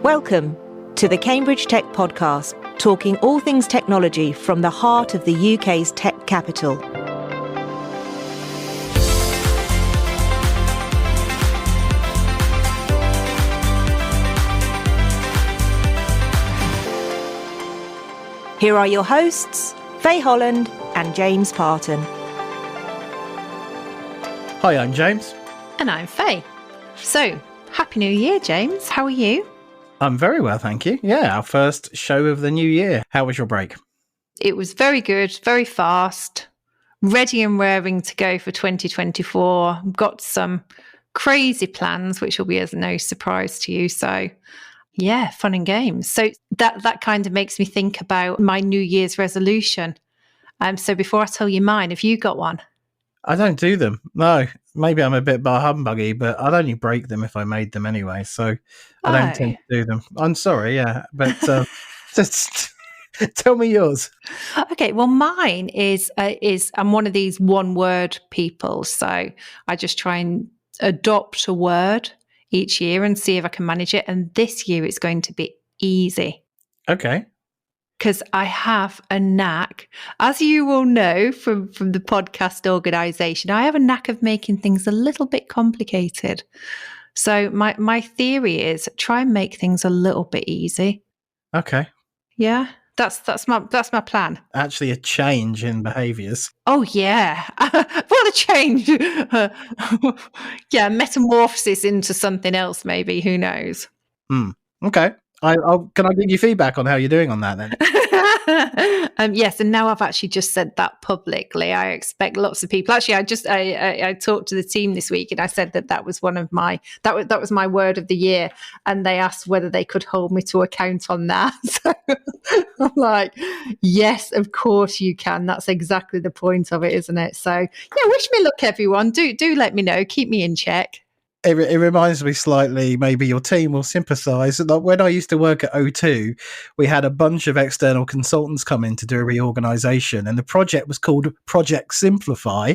Welcome to the Cambridge Tech Podcast, talking all things technology from the heart of the UK's tech capital. Here are your hosts, Faye Holland and James Parton. Hi, I'm James. And I'm Faye. So, Happy New Year, James. How are you? I'm very well, thank you. Yeah, our first show of the new year. How was your break? It was very good, very fast, ready and raring to go for 2024. Got some crazy plans, which will be as no surprise to you. So, yeah, fun and games. So that kind of makes me think about my New Year's resolution. So before I tell you mine, have you got one? I don't do them. No, maybe I'm a bit bar humbuggy, but I'd only break them if I made them anyway. So I don't tend to do them. I'm sorry, yeah, but just tell me yours. Okay, well, mine is I'm one of these one-word people, so I just try and adopt a word each year and see if I can manage it. And this year it's going to be easy. Okay. Because I have a knack, as you will know from the podcast organisation, I have a knack of making things a little bit complicated. So my theory is try and make things a little bit easy. Okay. Yeah, that's my plan. Actually, a change in behaviours. Oh yeah, what a change! Yeah, metamorphosis into something else, maybe. Who knows? Okay. Can I give you feedback on how you're doing on that then? Yes, and now I've actually just said that publicly. I expect lots of people. Actually, I talked to the team this week, and I said that was one of my that was my word of the year, and they asked whether they could hold me to account on that. So I'm like, yes, of course you can. That's exactly the point of it, isn't it? So yeah, wish me luck, everyone. Do let me know. Keep me in check. It reminds me slightly, maybe your team will sympathise, that when I used to work at O2, we had a bunch of external consultants come in to do a reorganisation, and the project was called Project Simplify.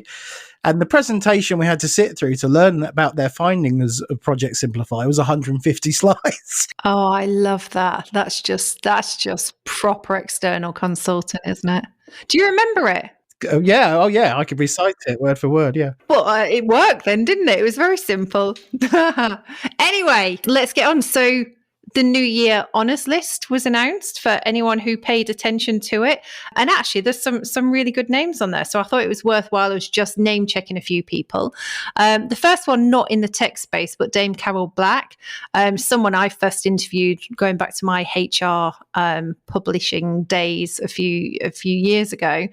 And the presentation we had to sit through to learn about their findings of Project Simplify was 150 slides. Oh, I love that. That's just proper external consultant, isn't it? Do you remember it? Yeah. Oh, yeah. I could recite it word for word. Yeah. Well, it worked then, didn't it? It was very simple. Anyway, let's get on. So the New Year Honours List was announced for anyone who paid attention to it. And actually, there's some really good names on there. So I thought it was worthwhile. I was just name checking a few people. The first one, not in the tech space, but Dame Carol Black, someone I first interviewed going back to my HR publishing days a few years ago.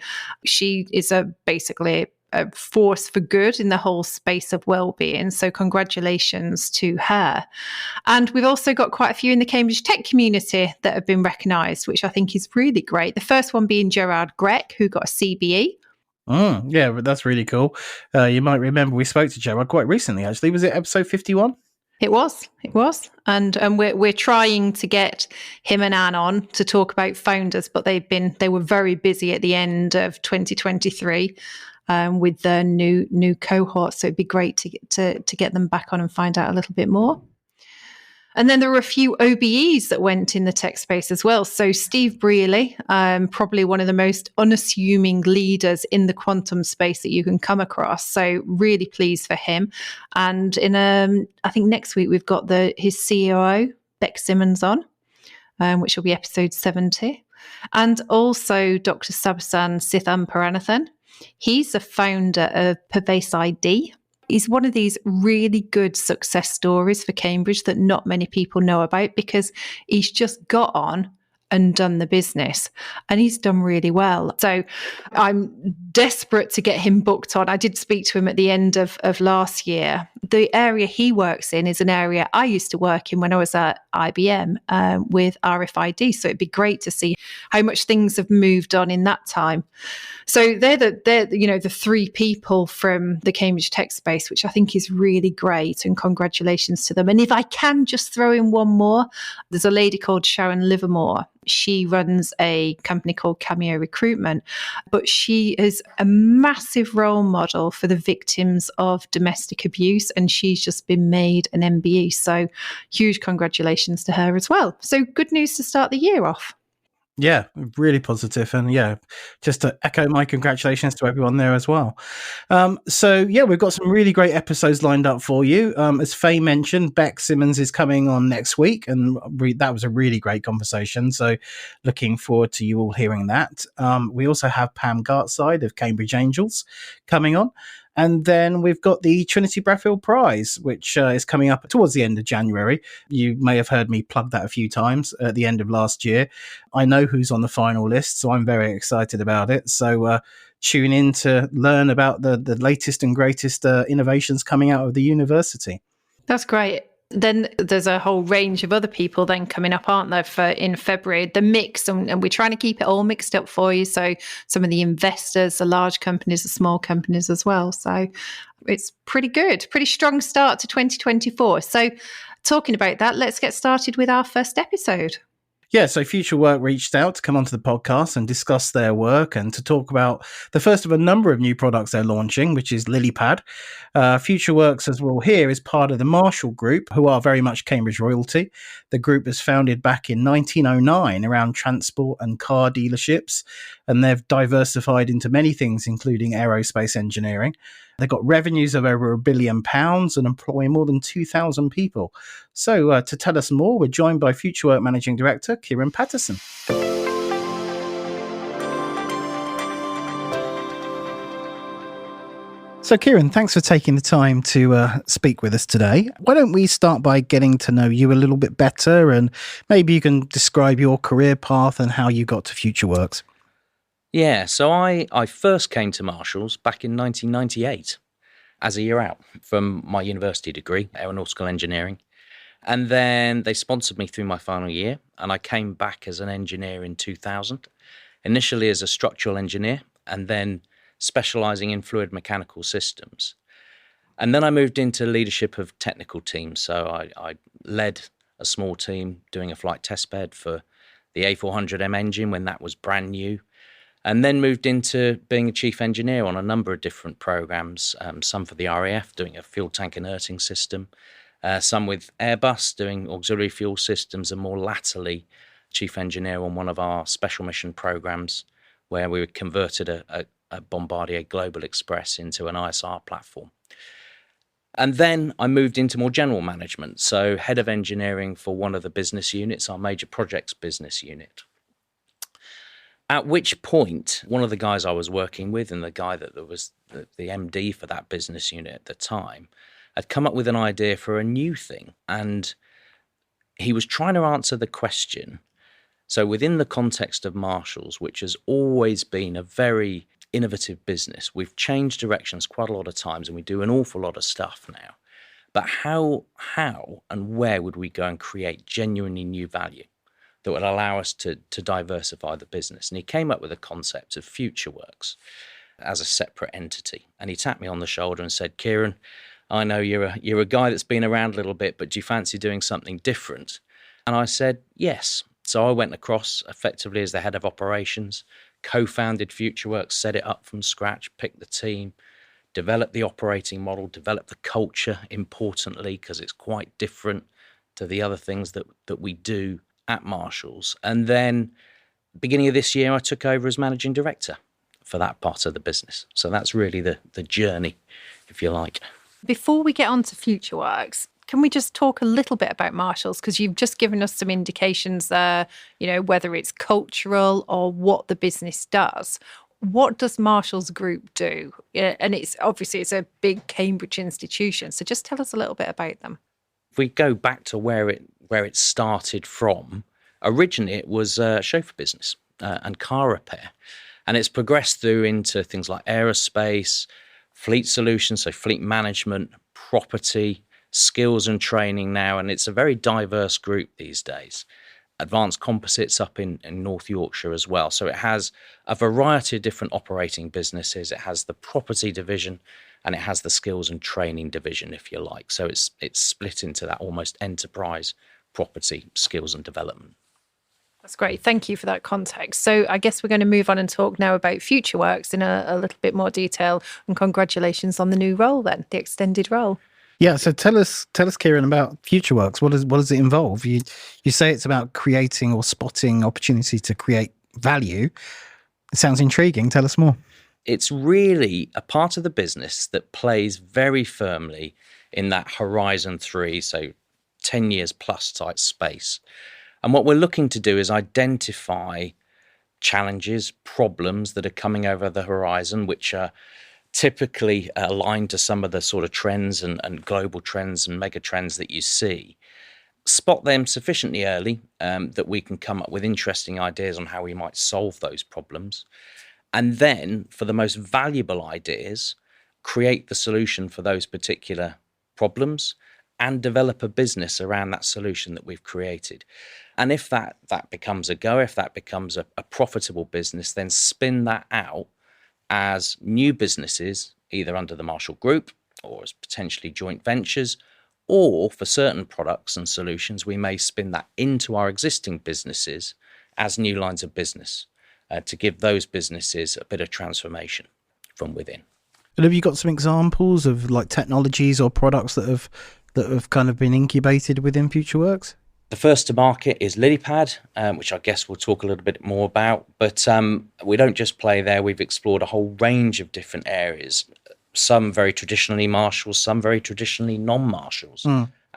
She is basically a force for good in the whole space of well-being. So congratulations to her. And we've also got quite a few in the Cambridge tech community that have been recognised, which I think is really great. The first one being Gerard Grech, who got a CBE. Yeah, that's really cool. You might remember we spoke to Gerard quite recently, actually. Was it episode 51? It was. And we're trying to get him and Anne on to talk about founders, but they were very busy at the end of 2023. With the new cohort, so it'd be great to get them back on and find out a little bit more. And then there were a few OBEs that went in the tech space as well. So Steve Brearley, probably one of the most unassuming leaders in the quantum space that you can come across. So really pleased for him. And in I think next week we've got his COO Beck Simmons on, which will be episode 70, and also Dr. Sabsan Sithamparanathan. He's the founder of Pervase ID. He's one of these really good success stories for Cambridge that not many people know about, because he's just got on and done the business, and he's done really well. So I'm desperate to get him booked on. I did speak to him at the end of last year. The area he works in is an area I used to work in when I was at IBM with RFID. So it'd be great to see how much things have moved on in that time. So they're the three people from the Cambridge tech space, which I think is really great, and congratulations to them. And if I can just throw in one more, there's a lady called Sharon Livermore. She runs a company called Cameo Recruitment, but she is a massive role model for the victims of domestic abuse, and she's just been made an MBE. So huge congratulations to her as well. So good news to start the year off. Yeah, really positive. And yeah, just to echo my congratulations to everyone there as well. So yeah, we've got some really great episodes lined up for you. As Faye mentioned, Beck Simmons is coming on next week, and that was a really great conversation. So looking forward to you all hearing that. We also have Pam Gartside of Cambridge Angels coming on. And then we've got the Trinity Bradfield Prize, which is coming up towards the end of January. You may have heard me plug that a few times at the end of last year. I know who's on the final list, so I'm very excited about it. So tune in to learn about the latest and greatest innovations coming out of the university. That's great. Then there's a whole range of other people then coming up, aren't there, in February? The mix, and we're trying to keep it all mixed up for you. So some of the investors, the large companies, the small companies as well. So it's pretty good, pretty strong start to 2024. So talking about that, let's get started with our first episode. Yeah, so FutureWorx reached out to come onto the podcast and discuss their work and to talk about the first of a number of new products they're launching, which is LilyPad. FutureWorx, as we'll hear, is part of the Marshall Group, who are very much Cambridge royalty. The group was founded back in 1909 around transport and car dealerships, and they've diversified into many things, including aerospace engineering. They've got revenues of over £1 billion and employ more than 2,000 people. So to tell us more, we're joined by FutureWorx Managing Director, Kieren Paterson. So Kieren, thanks for taking the time to speak with us today. Why don't we start by getting to know you a little bit better, and maybe you can describe your career path and how you got to FutureWorx. Yeah, so I first came to Marshall's back in 1998 as a year out from my university degree, aeronautical engineering. And then they sponsored me through my final year, and I came back as an engineer in 2000, initially as a structural engineer, and then specialising in fluid mechanical systems. And then I moved into leadership of technical teams. So I led a small team doing a flight test bed for the A400M engine when that was brand new. And then moved into being a chief engineer on a number of different programs, some for the RAF, doing a fuel tank inerting system, some with Airbus, doing auxiliary fuel systems, and more latterly, chief engineer on one of our special mission programs, where we converted a Bombardier Global Express into an ISR platform. And then I moved into more general management, so head of engineering for one of the business units, our major projects business unit. At which point, one of the guys I was working with, and the guy that was the MD for that business unit at the time, had come up with an idea for a new thing. And he was trying to answer the question. So within the context of Marshall's, which has always been a very innovative business, we've changed directions quite a lot of times, and we do an awful lot of stuff now. But how and where would we go and create genuinely new value that would allow us to diversify the business? And he came up with a concept of FutureWorx as a separate entity. And he tapped me on the shoulder and said, Kieren, I know you're a guy that's been around a little bit, but do you fancy doing something different? And I said, yes. So I went across effectively as the head of operations, co-founded FutureWorx, set it up from scratch, picked the team, developed the operating model, developed the culture, importantly, because it's quite different to the other things that we do at Marshall's. And then beginning of this year, I took over as managing director for that part of the business. So that's really the journey, if you like. Before we get on to FutureWorx, can we just talk a little bit about Marshall's? Because you've just given us some indications there, whether it's cultural or what the business does. What does Marshall's Group do? And it's a big Cambridge institution. So just tell us a little bit about them. If we go back to where it started from, originally it was a chauffeur business and car repair. And it's progressed through into things like aerospace, fleet solutions, so fleet management, property, skills and training now. And it's a very diverse group these days. Advanced Composites up in North Yorkshire as well. So it has a variety of different operating businesses. It has the property division, and it has the skills and training division, if you like. So it's split into that almost enterprise property skills and development. That's great. Thank you for that context. So I guess we're going to move on and talk now about FutureWorx in a little bit more detail. And congratulations on the new role then, the extended role. Yeah, so tell us, Kieren, about FutureWorx. What does it involve? You say it's about creating or spotting opportunity to create value. It sounds intriguing. Tell us more. It's really a part of the business that plays very firmly in that Horizon 3, so 10 years plus type space. And what we're looking to do is identify challenges, problems that are coming over the horizon, which are typically aligned to some of the sort of trends and global trends and mega trends that you see. Spot them sufficiently early that we can come up with interesting ideas on how we might solve those problems. And then for the most valuable ideas, create the solution for those particular problems and develop a business around that solution that we've created. And if that becomes a go, if that becomes a profitable business, then spin that out as new businesses, either under the Marshall Group or as potentially joint ventures, or for certain products and solutions, we may spin that into our existing businesses as new lines of business to give those businesses a bit of transformation from within. And have you got some examples of like technologies or products that have kind of been incubated within FutureWorx? The first to market is LilyPad, which I guess we'll talk a little bit more about. But we don't just play there. We've explored a whole range of different areas, some very traditionally Marshalls, some very traditionally non-Marshalls,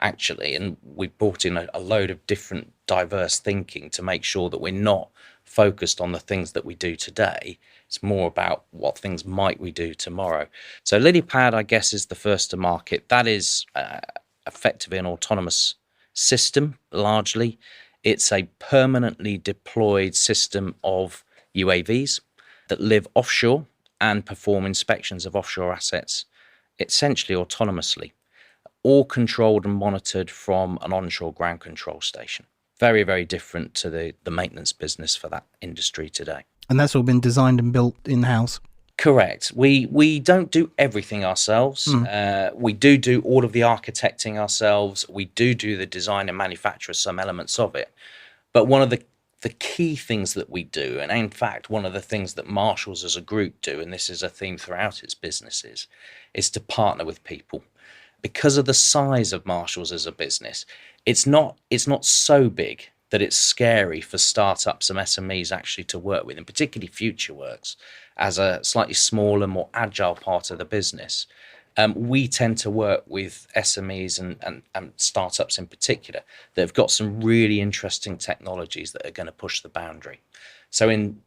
actually. And we brought in a load of different diverse thinking to make sure that we're not focused on the things that we do today. It's more about what things might we do tomorrow. So LilyPad, I guess, is the first to market. That is effectively an autonomous system, largely. It's a permanently deployed system of UAVs that live offshore and perform inspections of offshore assets, essentially autonomously, all controlled and monitored from an onshore ground control station. Very, very different to the maintenance business for that industry today. And that's all been designed and built in-house? Correct. We don't do everything ourselves. We do all of the architecting ourselves. We do the design and manufacture of some elements of it. But one of the key things that we do, and in fact, one of the things that Marshalls as a group do, and this is a theme throughout its businesses, is to partner with people. Because of the size of Marshalls as a business, it's not so big that it's scary for startups and SMEs actually to work with, and particularly FutureWorx as a slightly smaller, more agile part of the business. We tend to work with SMEs and startups in particular that have got some really interesting technologies that are going to push the boundary. So in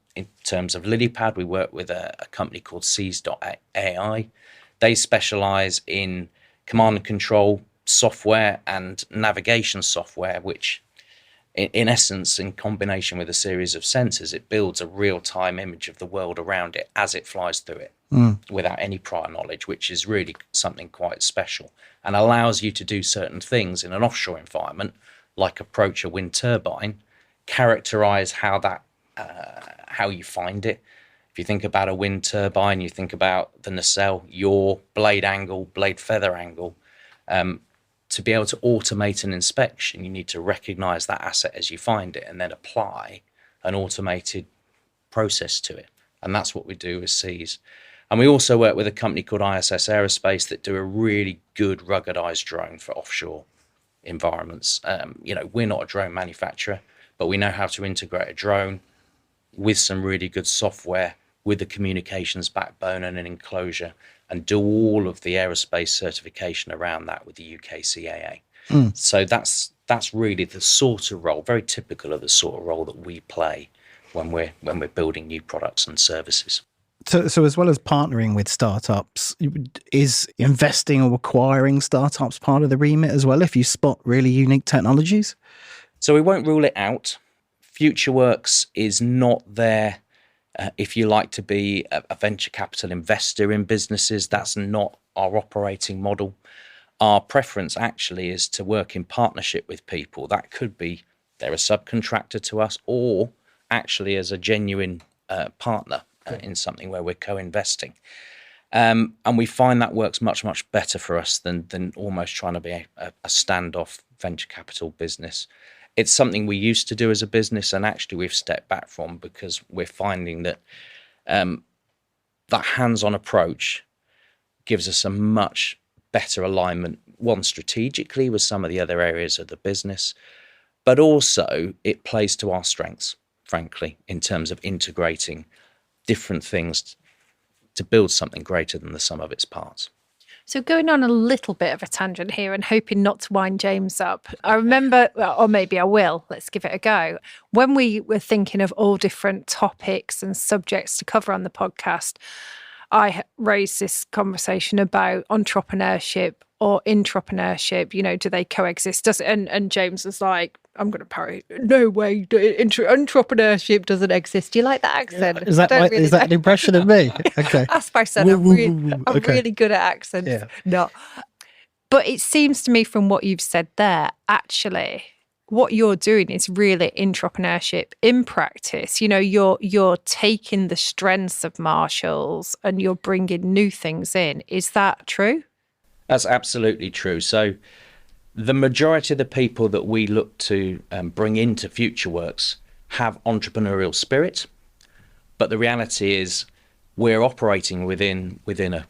terms of LilyPad, we work with a company called Seize.ai. They specialize in command and control software and navigation software, which in essence, in combination with a series of sensors, it builds a real-time image of the world around it as it flies through it without any prior knowledge, which is really something quite special and allows you to do certain things in an offshore environment, like approach a wind turbine, characterize how you find it. If you think about a wind turbine, you think about the nacelle, yaw, blade angle, blade feather angle. To be able to automate an inspection, you need to recognize that asset as you find it and then apply an automated process to it. And that's what we do with Seize. And we also work with a company called ISS Aerospace that do a really good ruggedized drone for offshore environments. We're not a drone manufacturer, but we know how to integrate a drone with some really good software, with the communications backbone and an enclosure, and do all of the aerospace certification around that with the UK CAA. So that's really the sort of role, very typical of the sort of role that we play when we're building new products and services. So as well as partnering with startups, is investing or acquiring startups part of the remit as well, if you spot really unique technologies? So we won't rule it out. FutureWorx is not there if you like to be a venture capital investor in businesses. That's not our operating model. Our preference actually is to work in partnership with people. That could be they're a subcontractor to us, or actually as a genuine partner in something where we're co-investing. And we find that works much, much better for us than almost trying to be a standoff venture capital business. It's something we used to do as a business, and actually we've stepped back from, because we're finding that that hands-on approach gives us a much better alignment, one, strategically with some of the other areas of the business, but also it plays to our strengths, frankly, in terms of integrating different things to build something greater than the sum of its parts. So going on a little bit of a tangent here and hoping not to wind James up. I remember, or maybe I will, let's give it a go. When we were thinking of all different topics and subjects to cover on the podcast, I raised this conversation about entrepreneurship or intrapreneurship. You know, do they coexist? And James was like, I'm going to parry. No way, entrepreneurship doesn't exist. Do you like that accent? Is that an impression of me? Okay. That's why I said I'm really good at accents. Yeah. No. But it seems to me from what you've said there, actually, what you're doing is really intrapreneurship in practice. You know, you're taking the strengths of Marshall's and you're bringing new things in. Is that true? That's absolutely true. So the majority of the people that we look to bring into FutureWorx have entrepreneurial spirit, but the reality is we're operating within a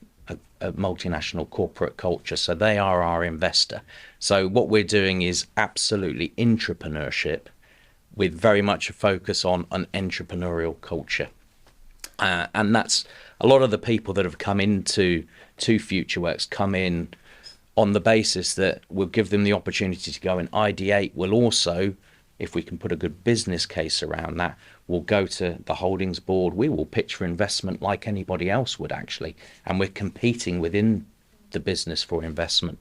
multinational corporate culture, so they are our investor. So what we're doing is absolutely intrapreneurship with very much a focus on an entrepreneurial culture. And that's a lot of the people that have come into FutureWorx come in on the basis that we'll give them the opportunity to go and ideate. We'll also, if we can put a good business case around that, we'll go to the holdings board. We will pitch for investment like anybody else would, actually. And we're competing within the business for investment.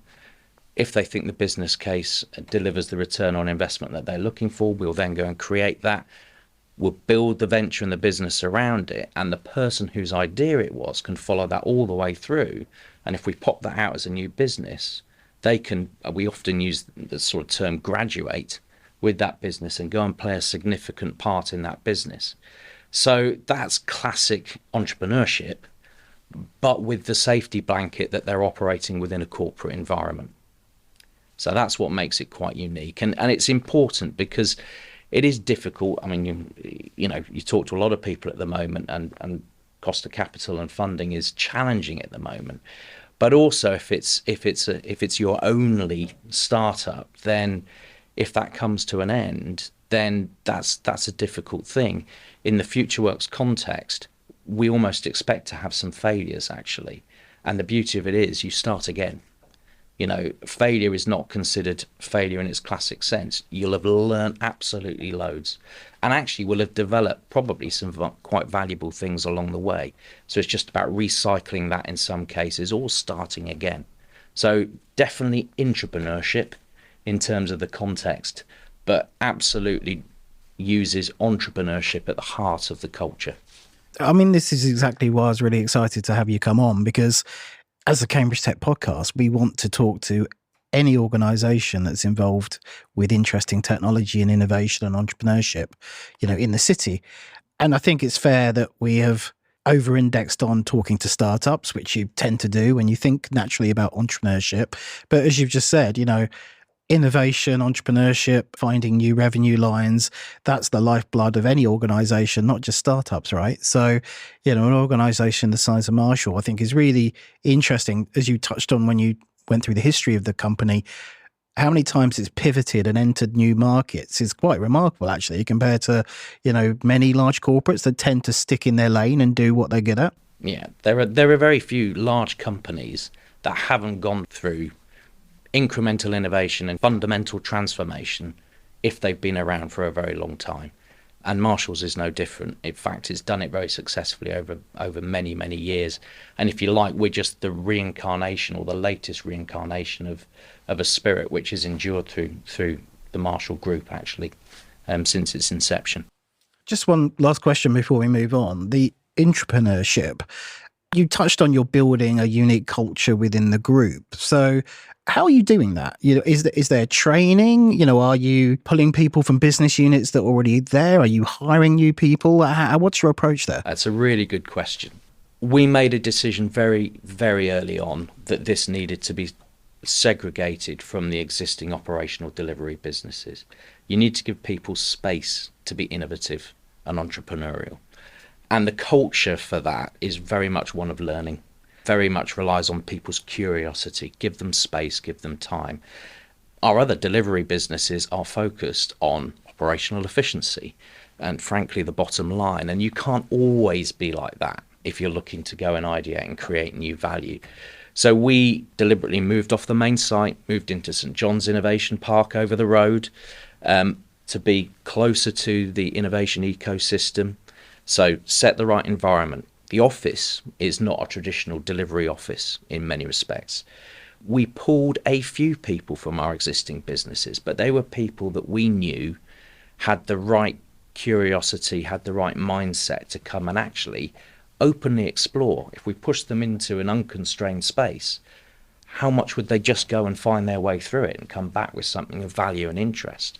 If they think the business case delivers the return on investment that they're looking for, we'll then go and create that. We'll build the venture and the business around it. And the person whose idea it was can follow that all the way through. And if we pop that out as a new business, we often use the sort of term graduate with that business and go and play a significant part in that business. So that's classic entrepreneurship, but with the safety blanket that they're operating within a corporate environment. So that's what makes it quite unique. And it's important because it is difficult. I mean, you talk to a lot of people at the moment, and cost of capital and funding is challenging at the moment. But also, if it's your only startup, then if that comes to an end, then that's a difficult thing. In the FutureWorx context, we almost expect to have some failures, actually. And the beauty of it is you start again. You know, failure is not considered failure in its classic sense. You'll have learned absolutely loads, and actually will have developed probably some quite valuable things along the way. So it's just about recycling that in some cases, or starting again. So definitely intrapreneurship in terms of the context, but absolutely uses entrepreneurship at the heart of the culture. I mean, this is exactly why I was really excited to have you come on, because as a Cambridge Tech podcast, we want to talk to any organisation that's involved with interesting technology and innovation and entrepreneurship, you know, in the city. And I think it's fair that we have over-indexed on talking to startups, which you tend to do when you think naturally about entrepreneurship. But as you've just said, you know, innovation, entrepreneurship, finding new revenue lines, that's the lifeblood of any organisation, not just startups, right? So, you know, an organisation the size of Marshall, I think, is really interesting, as you touched on when you went through the history of the company. How many times it's pivoted and entered new markets is quite remarkable, actually, compared to, you know, many large corporates that tend to stick in their lane and do what they're good at. Yeah, there are very few large companies that haven't gone through incremental innovation and fundamental transformation if they've been around for a very long time. And Marshall's is no different. In fact, it's done it very successfully over many, many years. And if you like, we're just the reincarnation, or the latest reincarnation of a spirit which has endured through the Marshall Group, actually, since its inception. Just one last question before we move on. The intrapreneurship, you touched on you're building a unique culture within the group. So how are you doing that? You know, is there training? You know, are you pulling people from business units that are already there? Are you hiring new people? What's your approach there? That's a really good question. We made a decision very, very early on that this needed to be segregated from the existing operational delivery businesses. You need to give people space to be innovative and entrepreneurial. And the culture for that is very much one of learning, very much relies on people's curiosity. Give them space, give them time. Our other delivery businesses are focused on operational efficiency and, frankly, the bottom line. And you can't always be like that if you're looking to go and ideate and create new value. So we deliberately moved off the main site, moved into St John's Innovation Park over the road, to be closer to the innovation ecosystem. So set the right environment. The office is not a traditional delivery office in many respects. We pulled a few people from our existing businesses, but they were people that we knew had the right curiosity, had the right mindset to come and actually openly explore. If we pushed them into an unconstrained space, how much would they just go and find their way through it and come back with something of value and interest?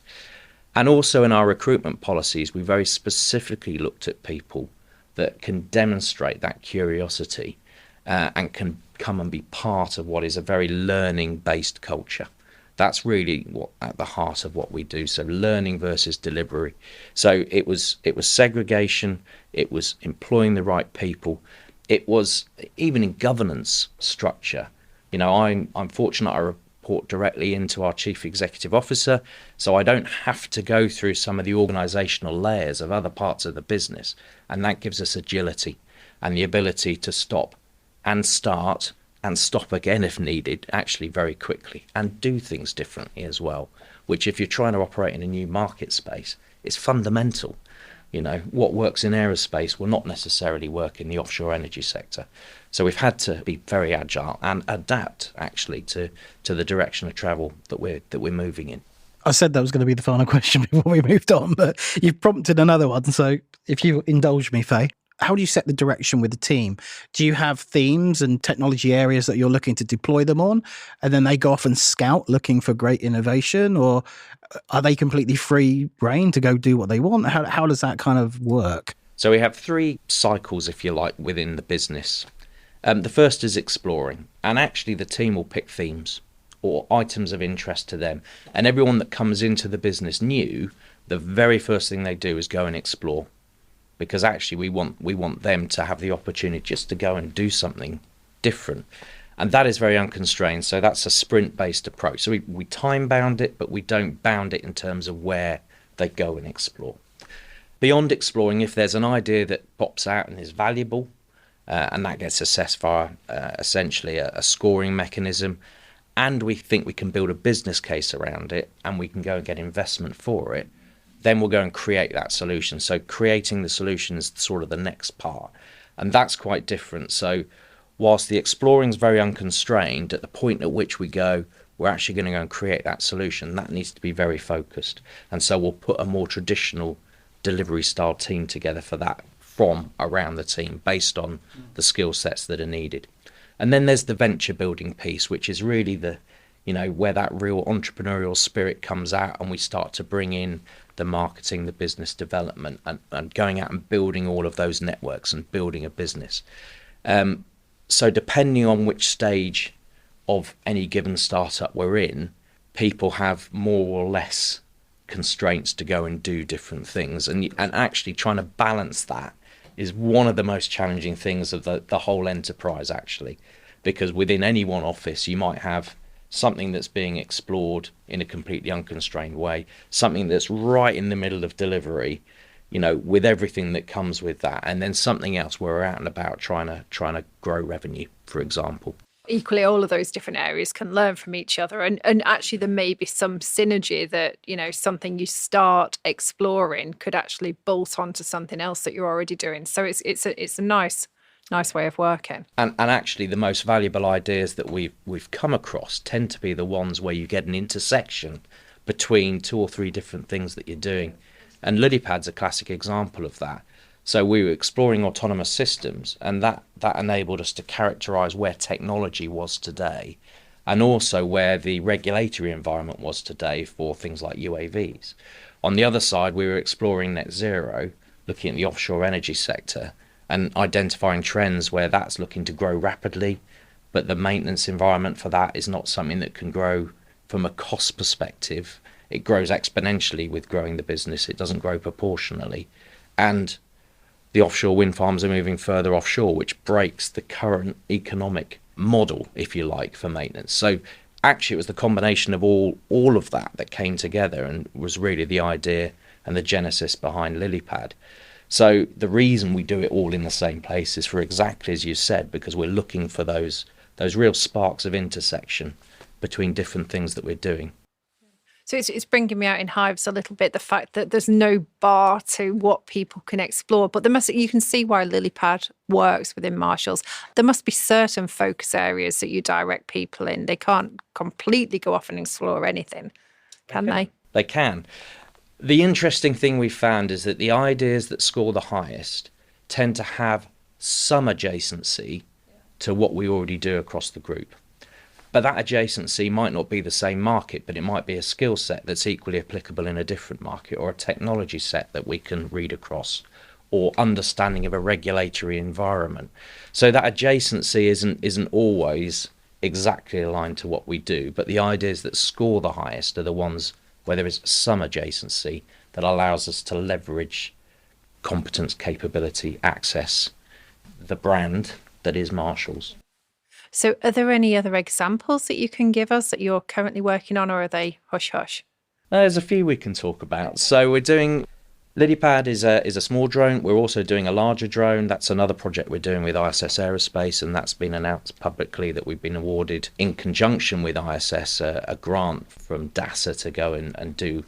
And also in our recruitment policies, we very specifically looked at people that can demonstrate that curiosity and can come and be part of what is a very learning-based culture. That's really what at the heart of what we do. So learning versus delivery. So it was segregation. It was employing the right people. It was even in governance structure. You know, I'm fortunate I report directly into our chief executive officer, so I don't have to go through some of the organizational layers of other parts of the business. And that gives us agility and the ability to stop and start and stop again if needed, actually very quickly, and do things differently as well, which if you're trying to operate in a new market space, is fundamental. You know, what works in aerospace will not necessarily work in the offshore energy sector. So we've had to be very agile and adapt actually to the direction of travel that we're moving in. I said that was going to be the final question before we moved on, but you've prompted another one. So if you indulge me, Faye. How do you set the direction with the team? Do you have themes and technology areas that you're looking to deploy them on, and then they go off and scout looking for great innovation, or are they completely free rein to go do what they want? How does that kind of work? So we have 3 cycles, if you like, within the business. The first is exploring, and actually the team will pick themes or items of interest to them. And everyone that comes into the business new, the very first thing they do is go and explore. Because actually we want them to have the opportunity just to go and do something different. And that is very unconstrained. So that's a sprint-based approach. So we time-bound it, but we don't bound it in terms of where they go and explore. Beyond exploring, if there's an idea that pops out and is valuable, and that gets assessed via essentially a scoring mechanism, and we think we can build a business case around it, and we can go and get investment for it, then we'll go and create that solution. So creating the solution is sort of the next part. And that's quite different. So whilst the exploring is very unconstrained, at the point at which we go, we're actually going to go and create that solution. That needs to be very focused. And so we'll put a more traditional delivery style team together for that from around the team based on the skill sets that are needed. And then there's the venture building piece, which is really the, you know, where that real entrepreneurial spirit comes out, and we start to bring in the marketing, the business development, and going out and building all of those networks and building a business. So depending on which stage of any given startup we're in, people have more or less constraints to go and do different things. And actually trying to balance that is one of the most challenging things of the whole enterprise, actually, because within any one office, you might have something that's being explored in a completely unconstrained way, something that's right in the middle of delivery, you know, with everything that comes with that, and then something else where we're out and about trying to grow revenue, for example. Equally, all of those different areas can learn from each other, and actually there may be some synergy that, you know, something you start exploring could actually bolt onto something else that you're already doing. So it's a nice way of working. And actually the most valuable ideas that we've come across tend to be the ones where you get an intersection between 2 or 3 different things that you're doing. And LilyPad's a classic example of that. So we were exploring autonomous systems, and that enabled us to characterize where technology was today, and also where the regulatory environment was today for things like UAVs. On the other side, we were exploring net zero, looking at the offshore energy sector and identifying trends where that's looking to grow rapidly, but the maintenance environment for that is not something that can grow from a cost perspective it grows exponentially with growing the business. It doesn't grow proportionally. And the offshore wind farms are moving further offshore, which breaks the current economic model, if you like, for maintenance. So actually, it was the combination of all of that came together and was really the idea and the genesis behind LilyPad. So the reason we do it all in the same place is for exactly as you said, because we're looking for those real sparks of intersection between different things that we're doing. So it's bringing me out in hives a little bit, the fact that there's no bar to what people can explore. But you can see why LilyPad works within Marshalls. There must be certain focus areas that you direct people in. They can't completely go off and explore anything, can they? They can. The interesting thing we found is that the ideas that score the highest tend to have some adjacency to what we already do across the group. But that adjacency might not be the same market, but it might be a skill set that's equally applicable in a different market, or a technology set that we can read across, or understanding of a regulatory environment. So that adjacency isn't always exactly aligned to what we do, but the ideas that score the highest are the ones where there is some adjacency that allows us to leverage competence, capability, access, the brand that is Marshalls. So are there any other examples that you can give us that you're currently working on, or are they hush-hush? There's a few we can talk about. So we're doing, LilyPad is a small drone. We're also doing a larger drone. That's another project we're doing with ISS Aerospace, and that's been announced publicly that we've been awarded, in conjunction with ISS, a grant from DASA to go and do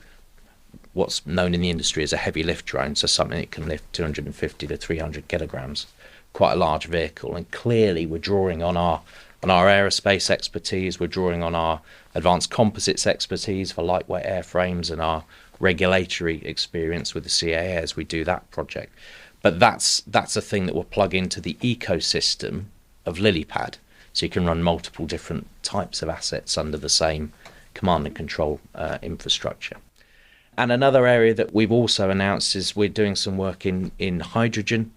what's known in the industry as a heavy lift drone, so something that can lift 250 to 300 kilograms. Quite a large vehicle, and clearly we're drawing on our aerospace expertise, we're drawing on our advanced composites expertise for lightweight airframes, and our regulatory experience with the CAA as we do that project. But that's a thing that will plug into the ecosystem of LilyPad, so you can run multiple different types of assets under the same command and control infrastructure. And another area that we've also announced is we're doing some work in hydrogen.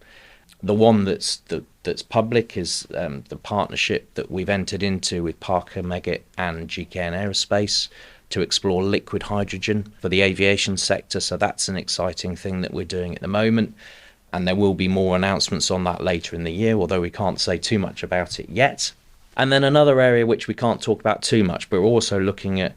The one that's public is the partnership that we've entered into with Parker Meggitt and GKN Aerospace to explore liquid hydrogen for the aviation sector. So that's an exciting thing that we're doing at the moment. And there will be more announcements on that later in the year, although we can't say too much about it yet. And then another area which we can't talk about too much, but we're also looking at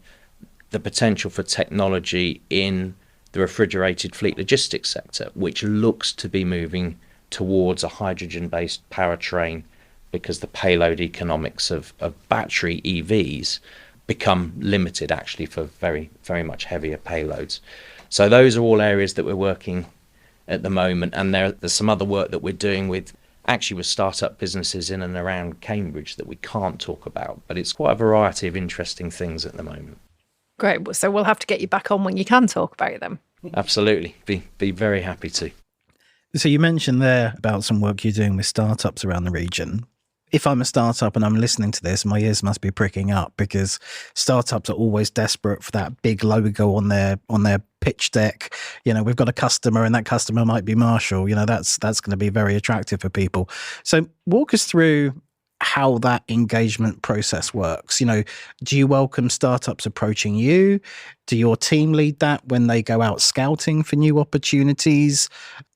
the potential for technology in the refrigerated fleet logistics sector, which looks to be moving towards a hydrogen-based powertrain, because the payload economics of battery EVs become limited actually for very, very much heavier payloads. So those are all areas that we're working at the moment, and there's some other work that we're doing with startup businesses in and around Cambridge that we can't talk about, but it's quite a variety of interesting things at the moment. Great. So we'll have to get you back on when you can talk about them. Absolutely. Be very happy to. So you mentioned there about some work you're doing with startups around the region. If I'm a startup and I'm listening to this, my ears must be pricking up, because startups are always desperate for that big logo on their pitch deck. You know, we've got a customer, and that customer might be Marshall. You know, that's going to be very attractive for people. So walk us through how that engagement process works. You know, do you welcome startups approaching you? Do your team lead that when they go out scouting for new opportunities?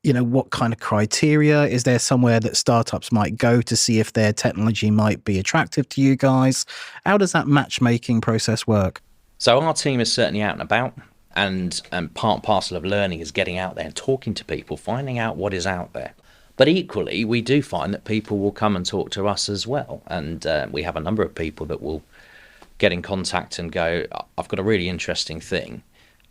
You know, what kind of criteria? Is there somewhere that startups might go to see if their technology might be attractive to you guys? How does that matchmaking process work? So our team is certainly out and about, and part and parcel of learning is getting out there and talking to people, finding out what is out there. But equally, we do find that people will come and talk to us as well. And we have a number of people that will get in contact and go, I've got a really interesting thing.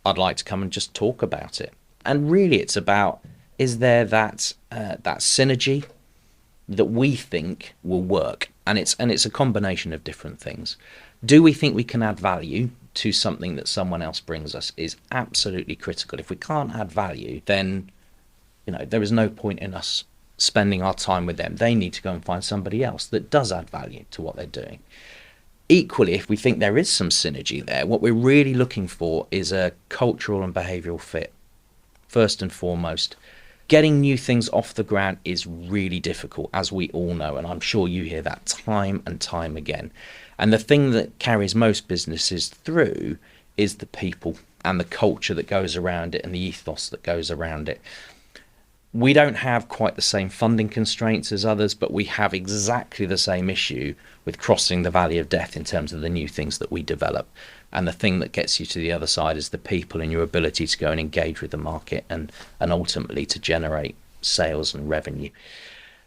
I'd like to come and just talk about it. And really, it's about, is there that synergy that we think will work? And it's a combination of different things. Do we think we can add value to something that someone else brings us is absolutely critical. If we can't add value, then there is no point in us spending our time with them. They need to go and find somebody else that does add value to what they're doing. Equally, if we think there is some synergy there, what we're really looking for is a cultural and behavioural fit. First and foremost, getting new things off the ground is really difficult, as we all know, and I'm sure you hear that time and time again. And the thing that carries most businesses through is the people and the culture that goes around it and the ethos that goes around it. We don't have quite the same funding constraints as others, but we have exactly the same issue with crossing the valley of death in terms of the new things that we develop. And the thing that gets you to the other side is the people and your ability to go and engage with the market and ultimately to generate sales and revenue.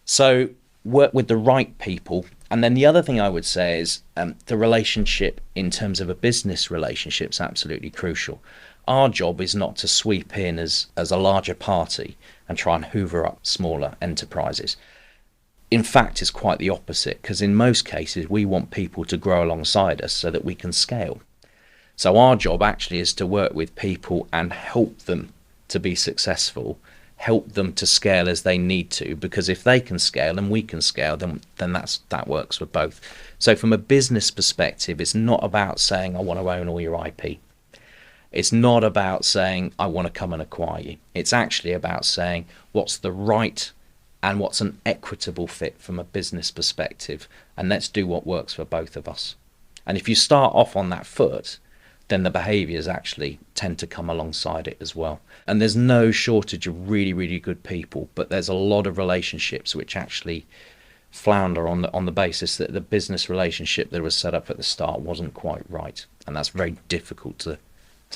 So work with the right people. And then the other thing I would say is the relationship in terms of a business relationship is absolutely crucial. Our job is not to sweep in as a larger party and try and hoover up smaller enterprises. In fact, it's quite the opposite, because in most cases, we want people to grow alongside us so that we can scale. So our job actually is to work with people and help them to be successful, help them to scale as they need to, because if they can scale and we can scale, then that works for both. So from a business perspective, it's not about saying, I want to own all your IP. It's not about saying, I want to come and acquire you. It's actually about saying, what's the right and what's an equitable fit from a business perspective, and let's do what works for both of us. And if you start off on that foot, then the behaviours actually tend to come alongside it as well. And there's no shortage of really, really good people, but there's a lot of relationships which actually flounder on the basis that the business relationship that was set up at the start wasn't quite right, and that's very difficult to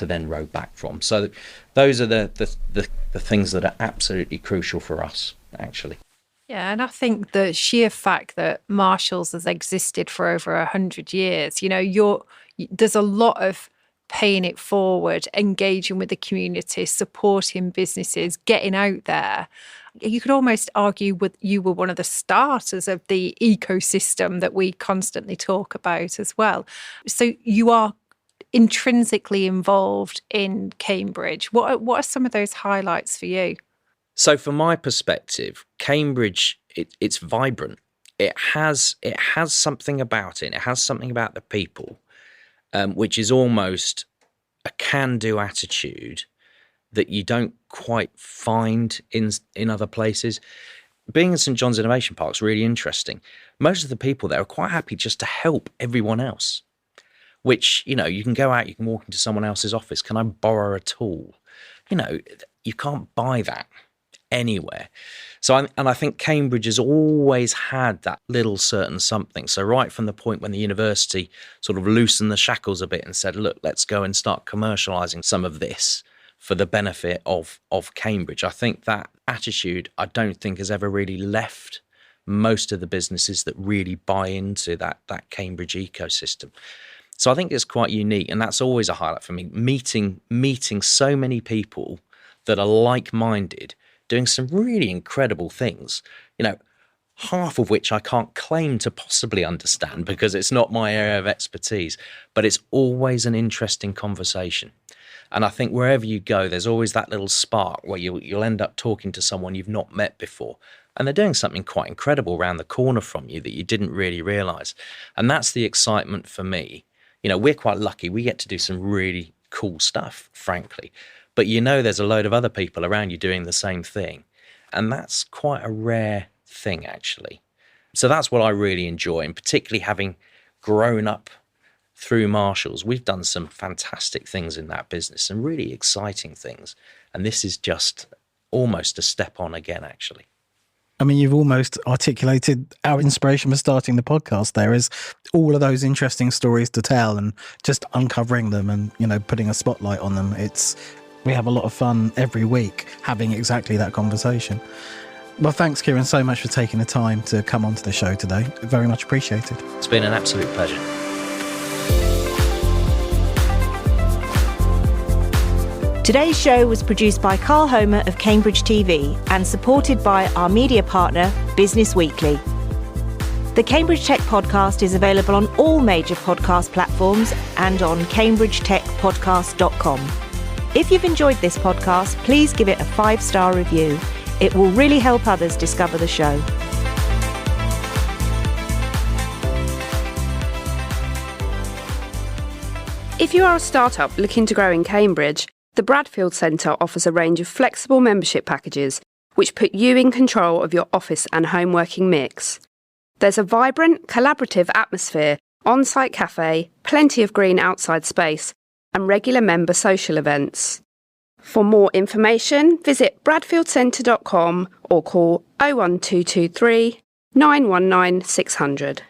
then row back from. So those are the things that are absolutely crucial for us, actually. Yeah, and I think the sheer fact that Marshalls has existed for over 100 years, there's a lot of paying it forward, engaging with the community, supporting businesses, getting out there. You could almost argue you were one of the starters of the ecosystem that we constantly talk about as well. So you are intrinsically involved in Cambridge. What are some of those highlights for you? So from my perspective, Cambridge, it's vibrant. It has something about it. It has something about the people, which is almost a can-do attitude that you don't quite find in other places. Being in St John's Innovation Park is really interesting. Most of the people there are quite happy just to help everyone else, which, you can go out, you can walk into someone else's office. Can I borrow a tool? You can't buy that anywhere. So, I think Cambridge has always had that little certain something. So right from the point when the university sort of loosened the shackles a bit and said, look, let's go and start commercialising some of this for the benefit of Cambridge. I think that attitude, I don't think has ever really left most of the businesses that really buy into that Cambridge ecosystem. So I think it's quite unique, and that's always a highlight for me, meeting so many people that are like-minded, doing some really incredible things, half of which I can't claim to possibly understand because it's not my area of expertise, but it's always an interesting conversation. And I think wherever you go, there's always that little spark where you'll end up talking to someone you've not met before, and they're doing something quite incredible around the corner from you that you didn't really realise. And that's the excitement for me. We're quite lucky. We get to do some really cool stuff, frankly. But there's a load of other people around you doing the same thing. And that's quite a rare thing, actually. So that's what I really enjoy, and particularly having grown up through Marshalls, we've done some fantastic things in that business, some really exciting things. And this is just almost a step on again, actually. I mean, you've almost articulated our inspiration for starting the podcast. There is all of those interesting stories to tell, and just uncovering them and, putting a spotlight on them. We have a lot of fun every week having exactly that conversation. Well, thanks, Kieren, so much for taking the time to come onto the show today. Very much appreciated. It's been an absolute pleasure. Today's show was produced by Carl Homer of Cambridge TV and supported by our media partner, Business Weekly. The Cambridge Tech Podcast is available on all major podcast platforms and on cambridgetechpodcast.com. If you've enjoyed this podcast, please give it a 5-star review. It will really help others discover the show. If you are a startup looking to grow in Cambridge, the Bradfield Centre offers a range of flexible membership packages which put you in control of your office and home working mix. There's a vibrant, collaborative atmosphere, on-site cafe, plenty of green outside space, and regular member social events. For more information, visit bradfieldcentre.com or call 01223 919 600.